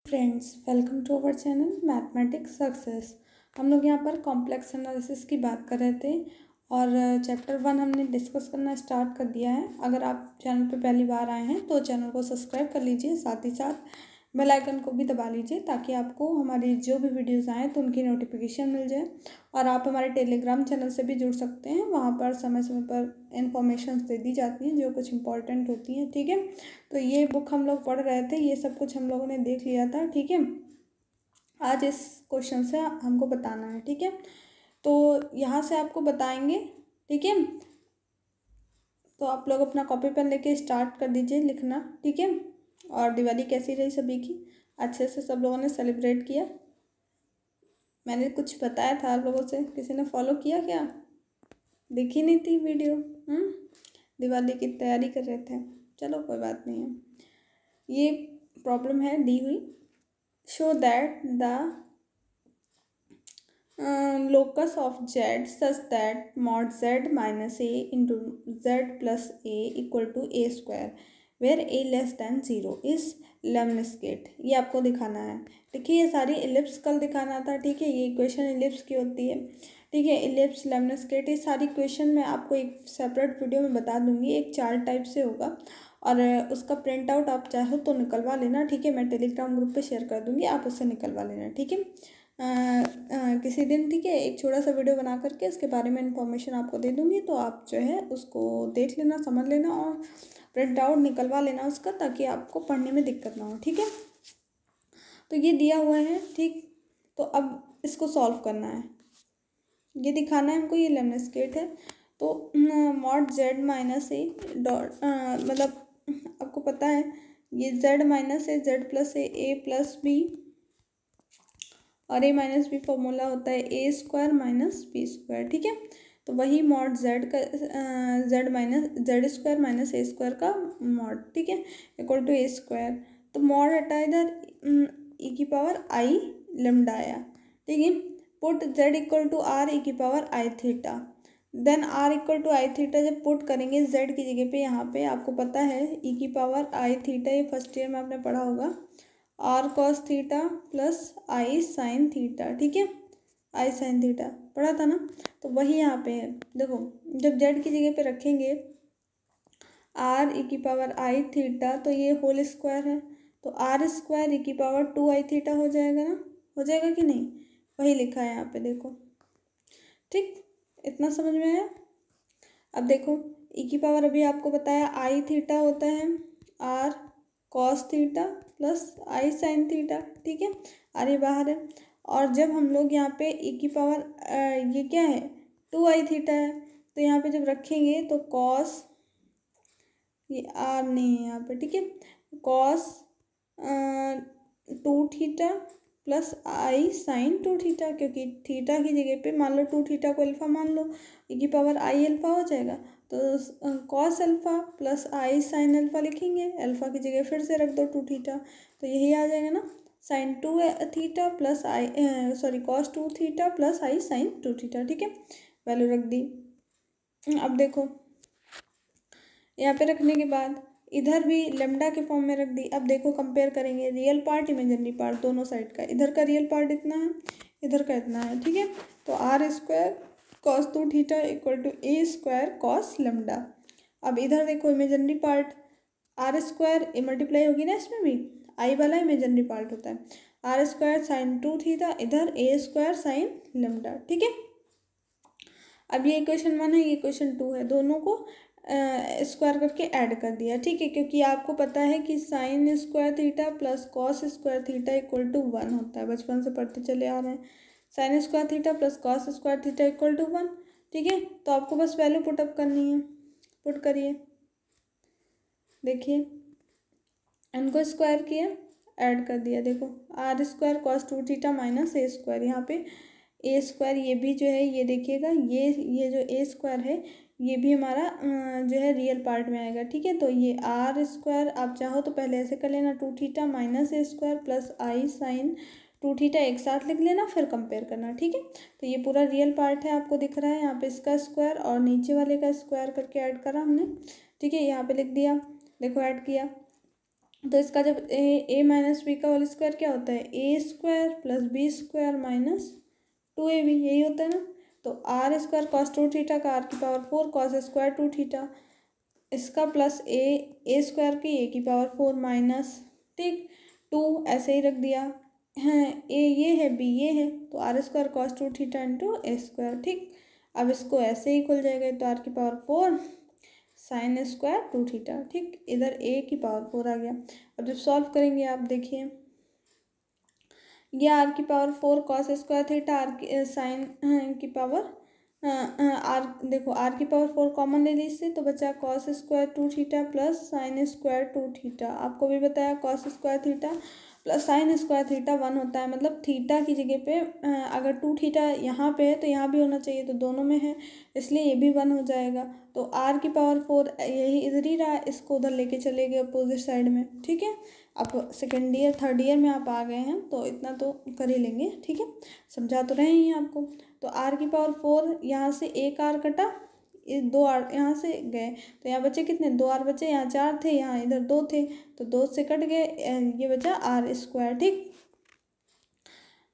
Friends, welcome to our channel mathematics success. हम लोग यहाँ पर कॉम्प्लेक्स एनालिसिस की बात कर रहे थे और चैप्टर 1 हमने डिस्कस करना स्टार्ट कर दिया है। अगर आप चैनल पे पहली बार आए हैं तो चैनल को सब्सक्राइब कर लीजिए, साथ ही साथ बेल आइकन को भी दबा लीजिए ताकि आपको हमारी जो भी वीडियोज़ आएँ तो उनकी नोटिफिकेशन मिल जाए। और आप हमारे टेलीग्राम चैनल से भी जुड़ सकते हैं, वहाँ पर समय समय पर इन्फॉर्मेशन दे दी जाती हैं जो कुछ इंपॉर्टेंट होती हैं। ठीक है, तो ये बुक हम लोग पढ़ रहे थे, ये सब कुछ हम लोगों ने देख लिया था। ठीक है, आज इस क्वेश्चन से हमको बताना है। ठीक है, तो यहाँ से आपको बताएंगे। ठीक है, तो आप लोग अपना कॉपी पेन लेके स्टार्ट कर दीजिए लिखना। ठीक है, और दिवाली कैसी रही सभी की? अच्छे से सब लोगों ने सेलिब्रेट किया? मैंने कुछ बताया था आप लोगों से, किसी ने फॉलो किया क्या? देखी नहीं थी वीडियो? दिवाली की तैयारी कर रहे थे, चलो कोई बात नहीं है। ये प्रॉब्लम है दी हुई। Show that the locus of z such that mod z minus a into z plus a equal to a square where a less than 0 is lemniscate। ये आपको दिखाना है। देखिए, ये सारी इलिप्स कल दिखाना था। ठीक है, ये इक्वेशन इलिप्स की होती है। ठीक है, इलिप्स, लेमनिस्केट, ये सारी इक्वेशन मैं आपको एक सेपरेट वीडियो में बता दूंगी। एक चार्ट टाइप से होगा और उसका प्रिंट आउट आप चाहो तो निकलवा लेना। ठीक है, मैं टेलीग्राम ग्रुप पे शेयर कर दूंगी, आप उससे निकलवा लेना। ठीक है, किसी दिन। ठीक है, एक छोटा सा वीडियो बना करके इसके बारे में इंफॉर्मेशन आपको दे दूंगी, तो आप जो है उसको देख लेना, समझ लेना और प्रिंट आउट निकलवा लेना उसका, ताकि आपको पढ़ने में दिक्कत ना हो। ठीक है, तो ये दिया हुआ है। ठीक, तो अब इसको सॉल्व करना है, ये दिखाना है हमको। ये लेमनिस्केट है, तो mod Z minus A dot मतलब आपको पता है ये Z minus A, Z plus A plus B, और ए माइनस बी फॉर्मूला होता है A square minus B square. ठीक है, तो वही मॉड जेड का Z minus Z square minus ए स्क्वायर का मॉड। ठीक है, इक्वल टू ए स्क्वायर। तो मॉड हटा इधर ई की पावर आई लेमडा आया। ठीक है, put Z equal to R E की power I theta. Then R equal to I theta जब पुट करेंगे जेड की जगह पे, यहाँ पे आपको पता है ई की पावर आई थीटा, ये फर्स्ट ईयर में आपने पढ़ा होगा, r cos theta plus i sine theta. ठीक है, आई साइन थीटा पढ़ा था ना, तो वही यहाँ पे है। देखो, जब जेड की जगह पे रखेंगे आर ई की पावर आई थीटा, तो ये होल स्क्वायर है, तो आर स्क्वायर ई की पावर 2 आई थीटा हो जाएगा ना, हो जाएगा कि नहीं? वही लिखा है यहाँ पे, देखो। ठीक, इतना समझ में आया? अब देखो, ई की पावर अभी आपको बताया आई थीटा होता है r cos theta plus i sine theta. ठीक है, आर ये बाहर है, और जब हम लोग यहाँ पे ई की पावर ये क्या है 2 आई थीटा है, तो यहाँ पे जब रखेंगे तो कॉस, ये आर नहीं है यहाँ पे। ठीक है, cos 2 theta plus i sine 2 theta, क्योंकि थीटा की जगह पे मान लो 2 थीटा को अल्फ़ा मान लो, ई की पावर आई अल्फ़ा हो जाएगा, तो cos alpha plus i sine alpha लिखेंगे, अल्फ़ा की जगह फिर से रख दो 2 थीटा, तो यही आ जाएगा ना, sine 2 theta plus i sorry cos 2 theta plus i sine 2 theta. ठीक है, वैल्यू रख दी। अब देखो, यहाँ पे रखने के बाद इधर भी लेमडा के फॉर्म में रख दी। अब देखो, कंपेयर करेंगे रियल पार्ट इमेजिनरी पार्ट दोनों साइड का। इधर का रियल पार्ट इतना है, इधर का इतना है। ठीक है, तो are square cos 2 theta equal to A square cos lambda. अब इधर देखो, imaginary part r square multiply होगी ना, इसमें भी आई वाला इमेजिनरी पार्ट होता है, आर स्क्वायर साइन 2 थीटा, इधर ए स्क्वायर साइन लेमडा। ठीक है, अब ये इक्वेशन 1 है, ये इक्वेशन 2 है, दोनों को स्क्वायर करके ऐड कर दिया। ठीक है, क्योंकि आपको पता है कि sine square theta plus cos square theta equal to 1 होता है, बचपन से पढ़ते चले आ रहे हैं। Sine square theta plus cos square theta equal to 1। ठीक है, तो आपको बस वैल्यू पुटअप करनी है, पुट करिए। देखिए, इनको स्क्वायर किया, ऐड कर दिया। देखो, r square cos 2 theta minus ए स्क्वायर, यहाँ पे ए स्क्वायर, ये भी जो है ये देखिएगा, ये जो ए स्क्वायर है ये भी हमारा जो है रियल पार्ट में आएगा। ठीक है, तो ये आर स्क्वायर आप चाहो तो पहले ऐसे कर लेना, 2 theta minus A square plus i sine 2 theta एक साथ लिख लेना, फिर कंपेयर करना। ठीक है, तो ये पूरा रियल पार्ट है, आपको दिख रहा है यहाँ पे इसका स्क्वायर और नीचे वाले का स्क्वायर करके ऐड करा हमने। ठीक है, यहाँ पे लिख दिया, देखो ऐड किया। तो इसका जब ए माइनस बी का होल स्क्वायर क्या होता है, A square plus B square minus 2ab, यही होता है ना। तो आर स्क्वायर कॉस 2 थीटा का आर की पावर 4 कॉस स्क्वायर 2 थीटा, इसका प्लस ए स्क्वायर की ए की पावर 4 माइनस, ठीक, 2 ऐसे ही रख दिया है, ए ये है बी ये है, तो are square cos 2 theta into a square, ठीक। अब इसको ऐसे ही खुल जाएगा, तो आर की पावर 4 साइन स्क्वायर 2 थीटा, ठीक, इधर ए की पावर 4 आ गया। अब जब सॉल्व करेंगे आप देखिए, ये आर की power 4 cos square theta, r की साइन की पावर आर, देखो आर की पावर 4 कॉमन ले ली इससे, तो बचा cos square 2 theta plus sine square 2 theta. आपको भी बताया cos square theta plus sine square theta 1 होता है, मतलब थीटा की जगह पे अगर 2 थीटा यहाँ पे है तो यहाँ भी होना चाहिए, तो दोनों में है इसलिए ये भी 1 हो जाएगा। तो आर की पावर 4 यही इधर ही रहा, इसको उधर लेके चले गए अपोजिट साइड में, ठीक है। अब सेकेंड ईयर थर्ड ईयर में आप आ गए हैं तो इतना तो कर ही लेंगे, ठीक है, समझा तो रहे हैं आपको। तो आर की पावर 4, यहाँ से एक आर कटा, ये 2 आर यहाँ से गए, तो यहाँ बचे कितने, 2 आर बचे, यहाँ 4 थे, यहाँ इधर 2 थे, तो 2 से कट गए, ये बचा आर स्क्वायर, ठीक,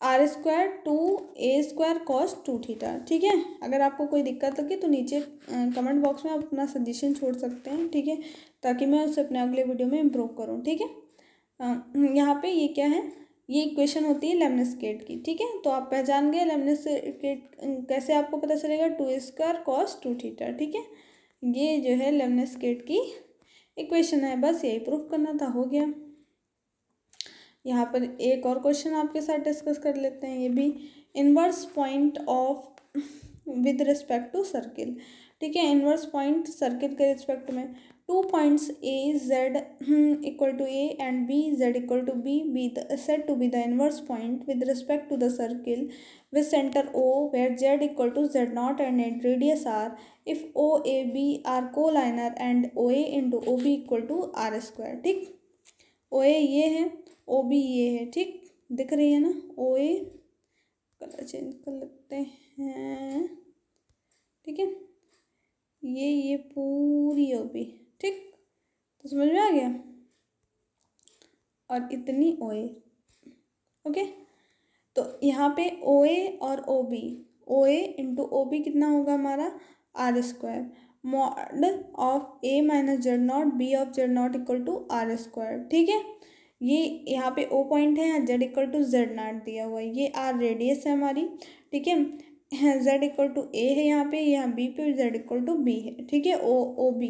r square 2a square cos 2 theta, ठीक है। अगर आपको कोई दिक्कत लगे तो नीचे कमेंट बॉक्स में आप अपना सजेशन छोड़ सकते हैं, ठीक है, ताकि मैं उसे अपने अगले वीडियो में इम्प्रूव करूँ, ठीक है। यहाँ पे ये क्या है, ये इक्वेशन होती है लेमनिस्केट की, ठीक है। तो आप पहचान गए लेमनिस्केट कैसे, आपको पता चलेगा 2a स्क्वायर कॉस 2 थीटा, ठीक है। ये जो है लेमनिस्केट की इक्वेशन है, बस यही प्रूफ करना था, हो गया। यहाँ पर एक और क्वेश्चन आपके साथ डिस्कस कर लेते हैं, ये भी inverse point of with respect to circle, ठीक है। इनवर्स पॉइंट सर्किल के रिस्पेक्ट में 2 points a z equal to a and b z equal to b said to be the inverse point with respect to the circle with center O where z equal to z naught and radius r if OAB are collinear and OA into OB equal to r square, ठीक। OA ये है, OB ये है, ठीक, दिख रही है ना, OA कलर चेंज कर लेते हैं, ठीक है, ये पूरी OB, ठीक, तो समझ में आ गया, और इतनी OA, ओके। तो यहाँ पे OA और OB, OA इंटू OB कितना होगा हमारा R square, mod of A minus Z naught B of Z naught equal to R square, ठीक है। ये यहाँ पे O पॉइंट है, यहाँ Z equal to Z naught दिया हुआ है, ये आर रेडियस है हमारी, ठीक है। जेड इक्वल टू ए है यहाँ पे, यहाँ बी पे जेड इक्वल टू बी है, ठीक है। ओ बी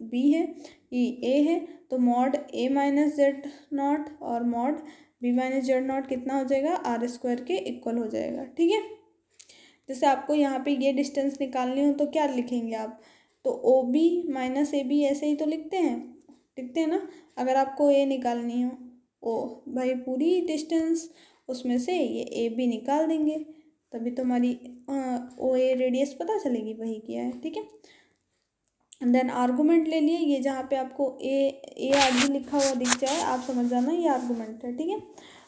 बी है, ये ए है, तो mod A minus Z not और mod B minus Z not कितना हो जाएगा, आर स्क्वायर के इक्वल हो जाएगा, ठीक है। जैसे आपको यहाँ पे ये डिस्टेंस निकालनी हो तो क्या लिखेंगे आप, तो O B minus A B ऐसे ही तो लिखते हैं ना। अगर आपको ए निकालनी हो, ओ भाई पूरी डिस्टेंस उसमें से ये ए बी निकाल देंगे, तभी तो हमारी ओ ए रेडियस पता चलेगी, वही किया है, ठीक है। देन आर्गूमेंट ले लिए, ये जहाँ पे आपको ए आर भी लिखा हुआ दिख जाए आप समझ जाना ये आर्गूमेंट है, ठीक है।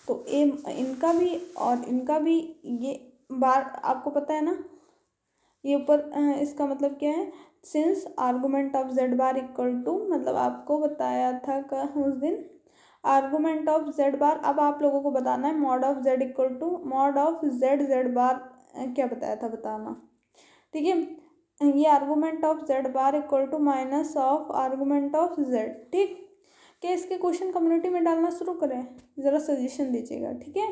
तो ए इनका भी और इनका भी, ये बार आपको पता है ना, ये ऊपर इसका मतलब क्या है, since argument of Z bar equal to, मतलब आपको बताया था उस दिन आर्गूमेंट ऑफ जेड बार, अब आप लोगों को बताना है mod of Z equal to mod of Z bar, क्या बताया था बताना, ठीक है। ये argument of Z bar equal to minus of argument of Z, ठीक। क्या इसके क्वेश्चन कम्युनिटी में डालना शुरू करें, ज़रा सजेशन दीजिएगा, ठीक है।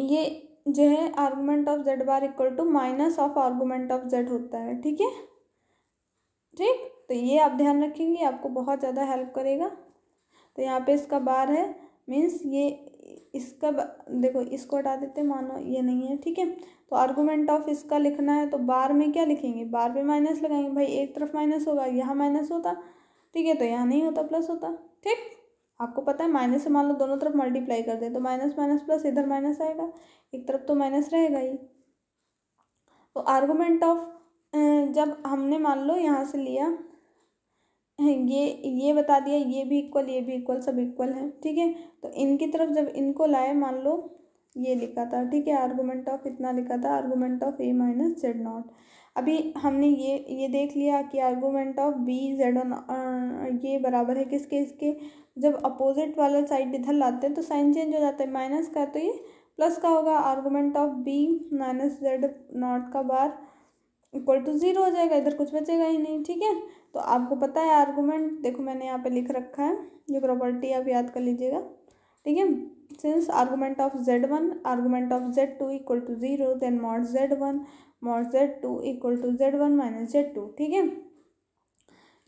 ये जो है argument of Z bar equal to minus of argument of Z होता है, ठीक है, ठीक। तो ये आप ध्यान रखेंगे, आपको बहुत ज़्यादा हेल्प करेगा। तो यहाँ पे इसका बार है, मीन्स ये इसका देखो, इसको हटा देते हैं, मानो ये नहीं है, ठीक है। तो आर्गूमेंट ऑफ इसका लिखना है, तो बार में क्या लिखेंगे, बार पे माइनस लगाएंगे, भाई एक तरफ माइनस होगा, यहाँ माइनस होता, ठीक है, तो यहाँ नहीं होता, प्लस होता, ठीक। आपको पता है माइनस से मान लो दोनों तरफ मल्टीप्लाई कर दे तो माइनस माइनस प्लस, इधर माइनस आएगा, एक तरफ तो माइनस रहेगा ही। तो आर्गूमेंट ऑफ जब हमने मान लो यहाँ से लिया, ये बता दिया, ये भी इक्वल, सब इक्वल है, ठीक है। तो इनकी तरफ जब इनको लाए, मान लो ये लिखा था, ठीक है, आर्गूमेंट ऑफ इतना लिखा था, argument of A minus Z naught. अभी हमने ये देख लिया कि argument of B Z on ये बराबर है किसके, इसके। जब अपोजिट वाला साइड इधर लाते हैं तो साइन चेंज हो जाता है, माइनस का तो ये प्लस का होगा। Argument of B minus Z naught का बार इक्वल टू 0 हो जाएगा, इधर कुछ बचेगा ही नहीं, ठीक है। तो आपको पता है आर्गूमेंट, देखो मैंने यहाँ पे लिख रखा है, ये प्रॉपर्टी आप याद कर लीजिएगा, ठीक है। Since argument of z1 argument of z2 equal to 0 then mod z1 mod z2 equal to z1 minus z2, ठीक है।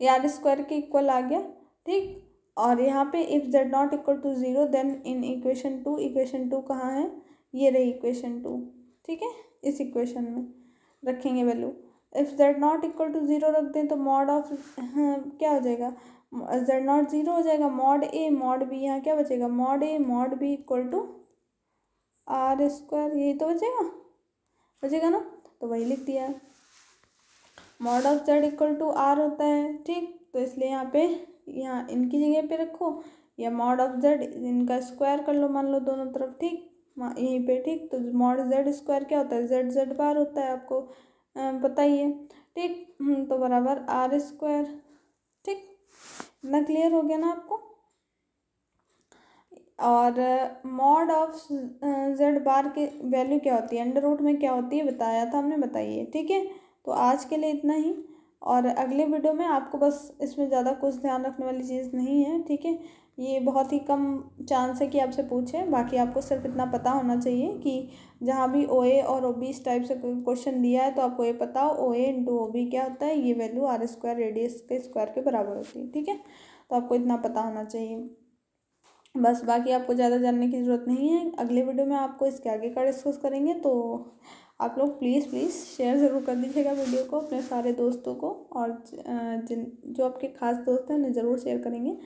ये आर स्क्वायर के इक्वल आ गया, ठीक। और यहाँ पे if Z naught equal to 0 then in equation two कहाँ है, ये रही इक्वेशन 2, ठीक है। इस इक्वेशन में रखेंगे value, if Z naught equal to 0 रख दें तो मॉड ऑफ क्या हो जाएगा, जेड नॉट 0 हो जाएगा, मॉड ए मॉड बी, यहाँ क्या बचेगा, mod A mod B equal to R square, यही तो बचेगा ना, तो वही लिख दिया है। Mod of Z equal to R होता है, ठीक। तो इसलिए यहाँ इनकी जगह पे रखो, या मॉड ऑफ जेड इनका स्क्वायर कर लो, मान लो दोनों तरफ, ठीक, यहीं पे, ठीक। तो मॉड जेड स्क्वायर क्या होता है, जेड जेड बार होता है, आपको पता ही है, ठीक। तो बराबर आर स्क्वायर, ठीक। इतना क्लियर हो गया ना आपको। और मॉड ऑफ जेड बार की वैल्यू क्या होती है, अंडर रूट में क्या होती है बताया था हमने, बताइए, ठीक है। तो आज के लिए इतना ही, और अगले वीडियो में आपको बस इसमें ज़्यादा कुछ ध्यान रखने वाली चीज़ नहीं है, ठीक है। ये बहुत ही कम चांस है कि आपसे पूछे, बाकी आपको सिर्फ इतना पता होना चाहिए कि जहाँ भी ओ ए और ओ बी इस टाइप से क्वेश्चन दिया है तो आपको ये पता हो ओ ए इंटू ओ बी क्या होता है, ये वैल्यू आर स्क्वायर रेडियस के स्क्वायर के बराबर होती है, ठीक है। तो आपको इतना पता होना चाहिए बस, बाकी आपको ज़्यादा जानने की ज़रूरत नहीं है। अगले वीडियो में आपको इसके आगे का डिस्कस करेंगे, तो आप लोग प्लीज़ शेयर ज़रूर कर दीजिएगा वीडियो को अपने सारे दोस्तों को, और जो आपके खास दोस्त हैं उन्हें ज़रूर शेयर करेंगे।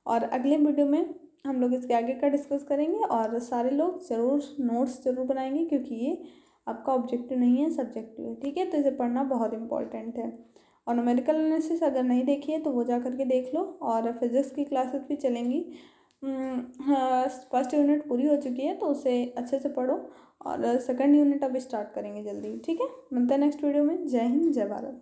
और अगले वीडियो में हम लोग इसके आगे का डिस्कस करेंगे, और सारे लोग ज़रूर नोट्स ज़रूर बनाएंगे, क्योंकि ये आपका ऑब्जेक्टिव नहीं है, सब्जेक्टिव है, ठीक है। तो इसे पढ़ना बहुत इंपॉर्टेंट है। और न्यूमेरिकल एनालिसिस अगर नहीं देखी है तो वो जा करके देख लो, और फिजिक्स की क्लासेस भी चलेंगी। हाँ, फर्स्ट यूनिट पूरी हो चुकी है तो उसे अच्छे से पढ़ो, और सेकंड यूनिट अब स्टार्ट करेंगे जल्दी, ठीक है। मिलते हैं नेक्स्ट वीडियो में। जय हिंद, जय भारत।